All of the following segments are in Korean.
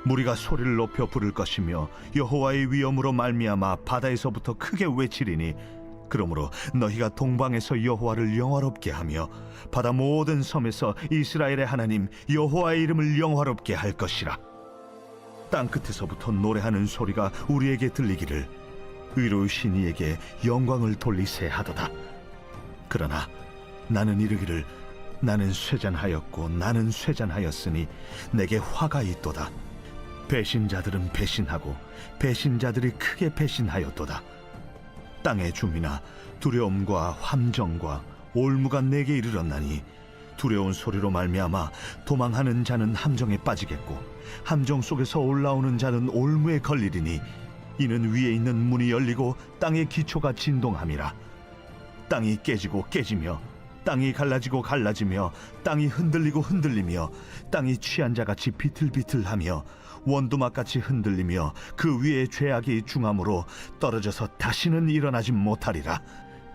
무리가 소리를 높여 부를 것이며 여호와의 위엄으로 말미암아 바다에서부터 크게 외치리니 그러므로 너희가 동방에서 여호와를 영화롭게 하며 바다 모든 섬에서 이스라엘의 하나님 여호와의 이름을 영화롭게 할 것이라. 땅 끝에서부터 노래하는 소리가 우리에게 들리기를 의로우신 이에게 영광을 돌리세 하도다. 그러나 나는 이르기를 나는 쇠잔하였고 나는 쇠잔하였으니 내게 화가 있도다. 배신자들은 배신하고 배신자들이 크게 배신하였도다. 땅의 주민아, 두려움과 함정과 올무가 내게 이르렀나니 두려운 소리로 말미암아 도망하는 자는 함정에 빠지겠고 함정 속에서 올라오는 자는 올무에 걸리리니 이는 위에 있는 문이 열리고 땅의 기초가 진동함이라. 땅이 깨지고 깨지며 땅이 갈라지고 갈라지며 땅이 흔들리고 흔들리며 땅이 취한 자같이 비틀비틀하며 원두막같이 흔들리며 그 위에 죄악이 중함으로 떨어져서 다시는 일어나지 못하리라.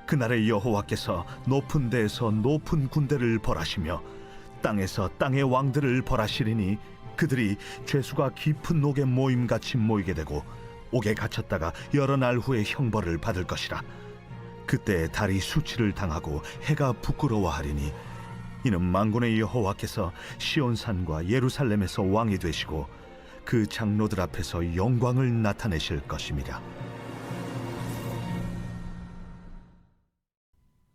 그날에 여호와께서 높은 데에서 높은 군대를 벌하시며 땅에서 땅의 왕들을 벌하시리니 그들이 죄수가 깊은 옥에 모임같이 모이게 되고 옥에 갇혔다가 여러 날 후에 형벌을 받을 것이라. 그때 달이 수치를 당하고 해가 부끄러워하리니 이는 만군의 여호와께서 시온산과 예루살렘에서 왕이 되시고 그 장로들 앞에서 영광을 나타내실 것입니다.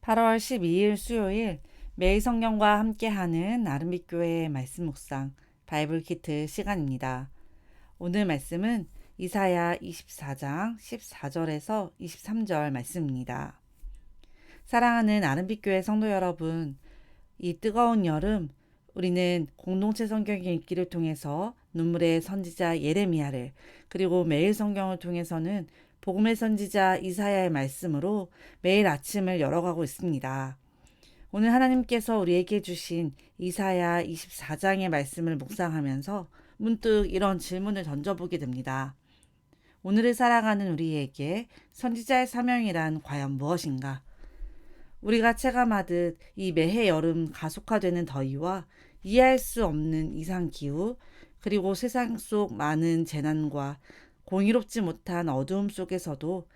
8월 12일 수요일 매일 성경과 함께하는 아름빛교회의 말씀 묵상 바이블 키트 시간입니다. 오늘 말씀은 이사야 24장 14절에서 23절 말씀입니다. 사랑하는 아름빛교회 성도 여러분, 이 뜨거운 여름 우리는 공동체 성경 읽기를 통해서 눈물의 선지자 예레미야를, 그리고 매일 성경을 통해서는 복음의 선지자 이사야의 말씀으로 매일 아침을 열어가고 있습니다. 오늘 하나님께서 우리에게 주신 이사야 24장의 말씀을 묵상하면서 문득 이런 질문을 던져보게 됩니다. 오늘을 살아가는 우리에게 선지자의 사명이란 과연 무엇인가? 우리가 체감하듯 이 매해 여름 가속화되는 더위와 이해할 수 없는 이상기후, 그리고 세상 속 많은 재난과 공의롭지 못한 어두움 속에서도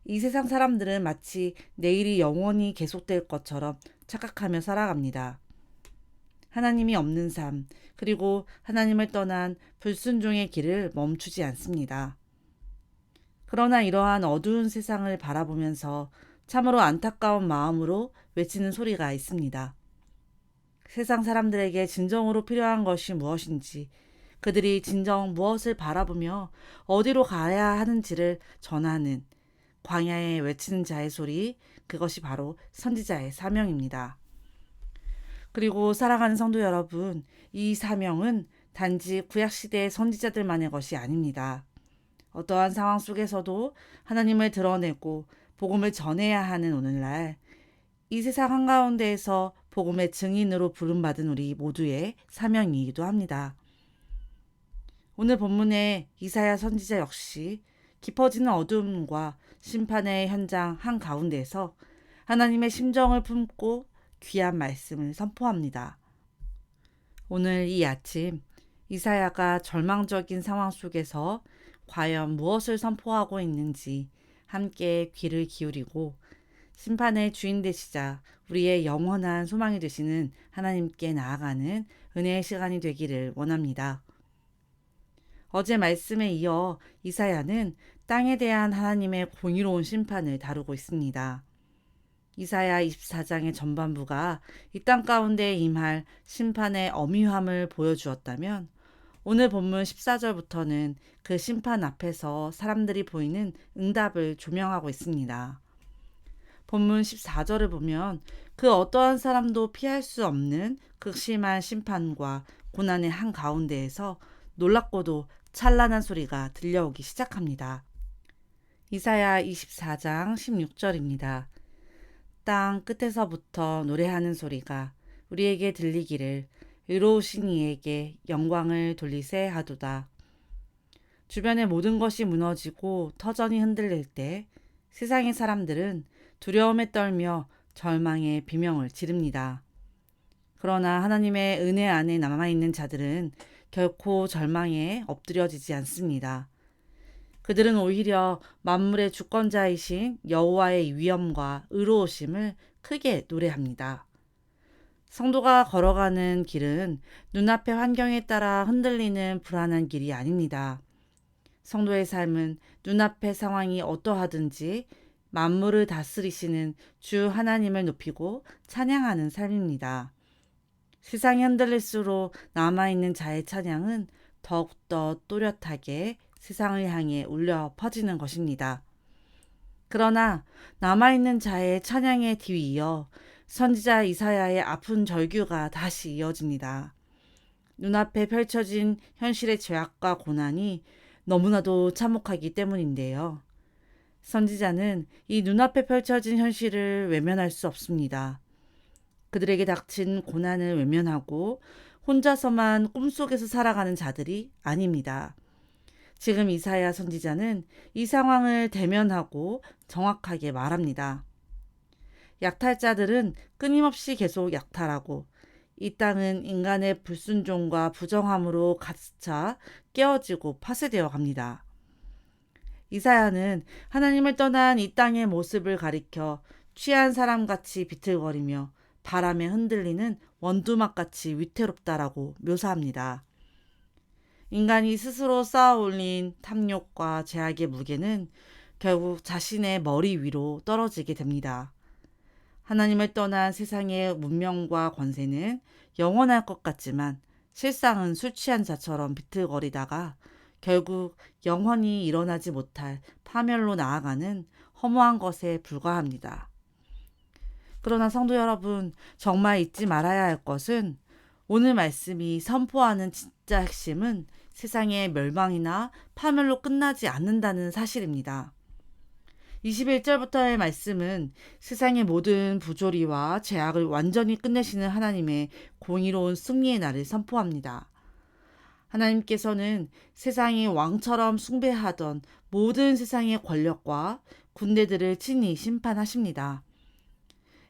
이 세상 사람들은 마치 내일이 영원히 계속될 것처럼 착각하며 살아갑니다. 하나님이 없는 삶, 그리고 하나님을 떠난 불순종의 길을 멈추지 않습니다. 그러나 이러한 어두운 세상을 바라보면서 참으로 안타까운 마음으로 외치는 소리가 있습니다. 세상 사람들에게 진정으로 필요한 것이 무엇인지, 그들이 진정 무엇을 바라보며 어디로 가야 하는지를 전하는 광야에 외치는 자의 소리, 그것이 바로 선지자의 사명입니다. 그리고 사랑하는 성도 여러분, 이 사명은 단지 구약시대의 선지자들만의 것이 아닙니다. 어떠한 상황 속에서도 하나님을 드러내고 복음을 전해야 하는 오늘날, 이 세상 한가운데에서 복음의 증인으로 부름받은 우리 모두의 사명이기도 합니다. 오늘 본문의 이사야 선지자 역시 깊어지는 어둠과 심판의 현장 한가운데에서 하나님의 심정을 품고 귀한 말씀을 선포합니다. 오늘 이 아침 이사야가 절망적인 상황 속에서 과연 무엇을 선포하고 있는지 함께 귀를 기울이고 심판의 주인 되시자 우리의 영원한 소망이 되시는 하나님께 나아가는 은혜의 시간이 되기를 원합니다. 어제 말씀에 이어 이사야는 땅에 대한 하나님의 공의로운 심판을 다루고 있습니다. 이사야 24장의 전반부가 이 땅 가운데 임할 심판의 엄위함을 보여주었다면 오늘 본문 14절부터는 그 심판 앞에서 사람들이 보이는 응답을 조명하고 있습니다. 본문 14절을 보면 그 어떠한 사람도 피할 수 없는 극심한 심판과 고난의 한가운데에서 놀랍고도 찬란한 소리가 들려오기 시작합니다. 이사야 24장 16절입니다. 땅 끝에서부터 노래하는 소리가 우리에게 들리기를 의로우신 이에게 영광을 돌리세 하도다. 주변의 모든 것이 무너지고 터전이 흔들릴 때 세상의 사람들은 두려움에 떨며 절망의 비명을 지릅니다. 그러나 하나님의 은혜 안에 남아있는 자들은 결코 절망에 엎드려지지 않습니다. 그들은 오히려 만물의 주권자이신 여호와의 위엄과 의로우심을 크게 노래합니다. 성도가 걸어가는 길은 눈앞의 환경에 따라 흔들리는 불안한 길이 아닙니다. 성도의 삶은 눈앞의 상황이 어떠하든지 만물을 다스리시는 주 하나님을 높이고 찬양하는 삶입니다. 세상이 흔들릴수록 남아있는 자의 찬양은 더욱더 또렷하게 세상을 향해 울려 퍼지는 것입니다. 그러나 남아있는 자의 찬양에 뒤이어 선지자 이사야의 아픈 절규가 다시 이어집니다. 눈앞에 펼쳐진 현실의 죄악과 고난이 너무나도 참혹하기 때문인데요. 선지자는 이 눈앞에 펼쳐진 현실을 외면할 수 없습니다. 그들에게 닥친 고난을 외면하고 혼자서만 꿈속에서 살아가는 자들이 아닙니다. 지금 이사야 선지자는 이 상황을 대면하고 정확하게 말합니다. 약탈자들은 끊임없이 계속 약탈하고 이 땅은 인간의 불순종과 부정함으로 가득 차 깨어지고 파쇄되어 갑니다. 이사야는 하나님을 떠난 이 땅의 모습을 가리켜 취한 사람같이 비틀거리며 바람에 흔들리는 원두막같이 위태롭다라고 묘사합니다. 인간이 스스로 쌓아 올린 탐욕과 죄악의 무게는 결국 자신의 머리 위로 떨어지게 됩니다. 하나님을 떠난 세상의 문명과 권세는 영원할 것 같지만 실상은 술 취한 자처럼 비틀거리다가 결국 영원히 일어나지 못할 파멸로 나아가는 허무한 것에 불과합니다. 그러나 성도 여러분, 정말 잊지 말아야 할 것은 오늘 말씀이 선포하는 진짜 핵심은 세상의 멸망이나 파멸로 끝나지 않는다는 사실입니다. 21절부터의 말씀은 세상의 모든 부조리와 죄악을 완전히 끝내시는 하나님의 공의로운 승리의 날을 선포합니다. 하나님께서는 세상이 왕처럼 숭배하던 모든 세상의 권력과 군대들을 친히 심판하십니다.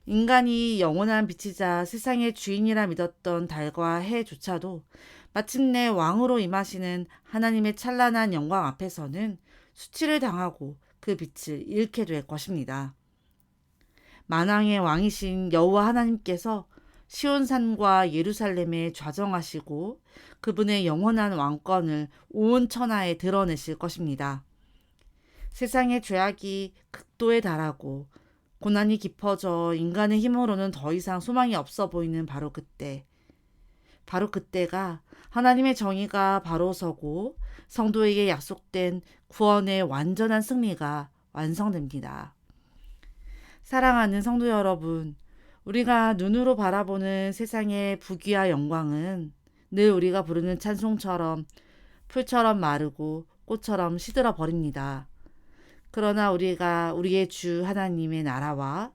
인간이 영원한 빛이자 세상의 주인이라 믿었던 달과 해조차도 마침내 왕으로 임하시는 하나님의 찬란한 영광 앞에서는 수치를 당하고 그 빛을 잃게 될 것입니다. 만왕의 왕이신 여호와 하나님께서 시온산과 예루살렘에 좌정하시고 그분의 영원한 왕권을 온 천하에 드러내실 것입니다. 세상의 죄악이 극도에 달하고 고난이 깊어져 인간의 힘으로는 더 이상 소망이 없어 보이는 바로 그때가 하나님의 정의가 바로 서고 성도에게 약속된 구원의 완전한 승리가 완성됩니다. 사랑하는 성도 여러분, 우리가 눈으로 바라보는 세상의 부귀와 영광은 늘 우리가 부르는 찬송처럼 풀처럼 마르고 꽃처럼 시들어 버립니다. 그러나 우리가 우리의 주 하나님의 나라와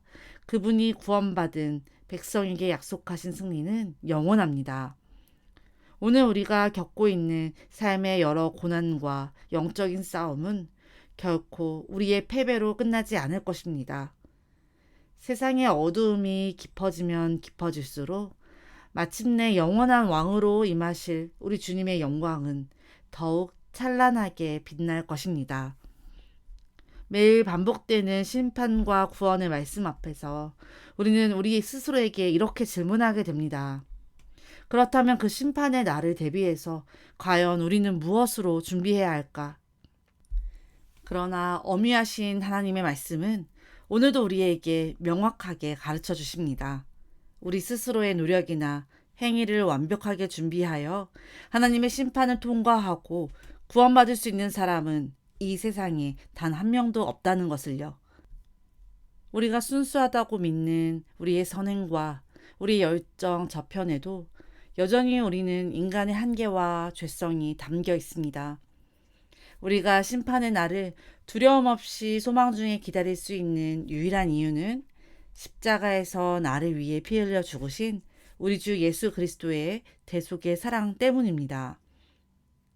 그분이 구원받은 백성에게 약속하신 승리는 영원합니다. 오늘 우리가 겪고 있는 삶의 여러 고난과 영적인 싸움은 결코 우리의 패배로 끝나지 않을 것입니다. 세상의 어두움이 깊어지면 깊어질수록 마침내 영원한 왕으로 임하실 우리 주님의 영광은 더욱 찬란하게 빛날 것입니다. 매일 반복되는 심판과 구원의 말씀 앞에서 우리는 우리 스스로에게 이렇게 질문하게 됩니다. 그렇다면 그 심판의 날을 대비해서 과연 우리는 무엇으로 준비해야 할까? 그러나 엄위하신 하나님의 말씀은 오늘도 우리에게 명확하게 가르쳐 주십니다. 우리 스스로의 노력이나 행위를 완벽하게 준비하여 하나님의 심판을 통과하고 구원받을 수 있는 사람은 이 세상에 단 한 명도 없다는 것을요. 우리가 순수하다고 믿는 우리의 선행과 우리의 열정 저편에도 여전히 우리는 인간의 한계와 죄성이 담겨 있습니다. 우리가 심판의 날을 두려움 없이 소망 중에 기다릴 수 있는 유일한 이유는 십자가에서 나를 위해 피 흘려 죽으신 우리 주 예수 그리스도의 대속의 사랑 때문입니다.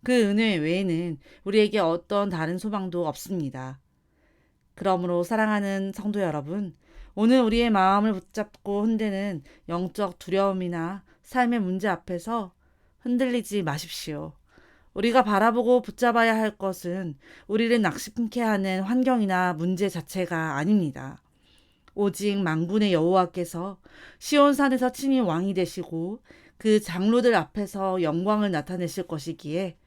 그 은혜 외에는 우리에게 어떤 다른 소망도 없습니다. 그러므로 사랑하는 성도 여러분, 오늘 우리의 마음을 붙잡고 흔드는 영적 두려움이나 삶의 문제 앞에서 흔들리지 마십시오. 우리가 바라보고 붙잡아야 할 것은 우리를 낙심케 하는 환경이나 문제 자체가 아닙니다. 오직 만군의 여호와께서 시온산에서 친히 왕이 되시고 그 장로들 앞에서 영광을 나타내실 것이기에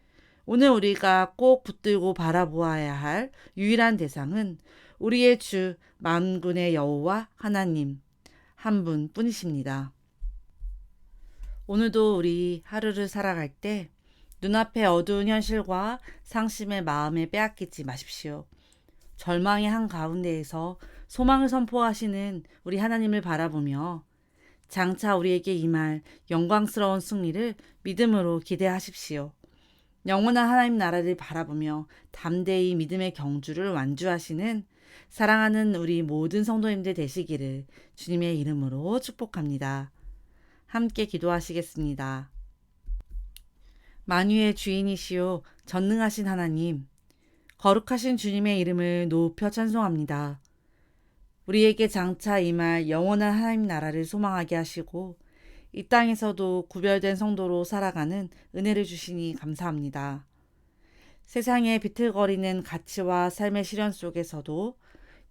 오늘 우리가 꼭 붙들고 바라보아야 할 유일한 대상은 우리의 주 만군의 여호와 하나님 한 분뿐이십니다. 오늘도 우리 하루를 살아갈 때 눈앞의 어두운 현실과 상심의 마음에 빼앗기지 마십시오. 절망의 한가운데에서 소망을 선포하시는 우리 하나님을 바라보며 장차 우리에게 임할 영광스러운 승리를 믿음으로 기대하십시오. 영원한 하나님 나라를 바라보며 담대히 믿음의 경주를 완주하시는 사랑하는 우리 모든 성도님들 되시기를 주님의 이름으로 축복합니다. 함께 기도하시겠습니다. 만유의 주인이시오 전능하신 하나님, 거룩하신 주님의 이름을 높여 찬송합니다. 우리에게 장차 임할 영원한 하나님 나라를 소망하게 하시고 이 땅에서도 구별된 성도로 살아가는 은혜를 주시니 감사합니다. 세상에 비틀거리는 가치와 삶의 시련 속에서도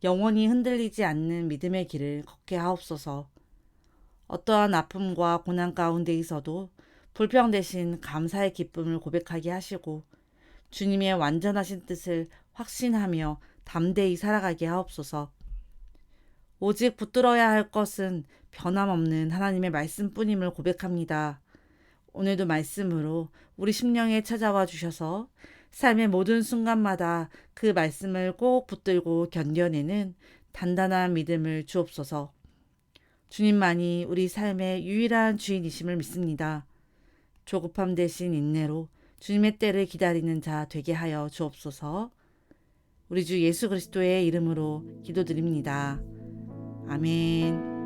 영원히 흔들리지 않는 믿음의 길을 걷게 하옵소서. 어떠한 아픔과 고난 가운데에서도 불평 대신 감사의 기쁨을 고백하게 하시고 주님의 완전하신 뜻을 확신하며 담대히 살아가게 하옵소서. 오직 붙들어야 할 것은 변함없는 하나님의 말씀뿐임을 고백합니다. 오늘도 말씀으로 우리 심령에 찾아와 주셔서 삶의 모든 순간마다 그 말씀을 꼭 붙들고 견뎌내는 단단한 믿음을 주옵소서. 주님만이 우리 삶의 유일한 주인이심을 믿습니다. 조급함 대신 인내로 주님의 때를 기다리는 자 되게 하여 주옵소서. 우리 주 예수 그리스도의 이름으로 기도드립니다. 아멘.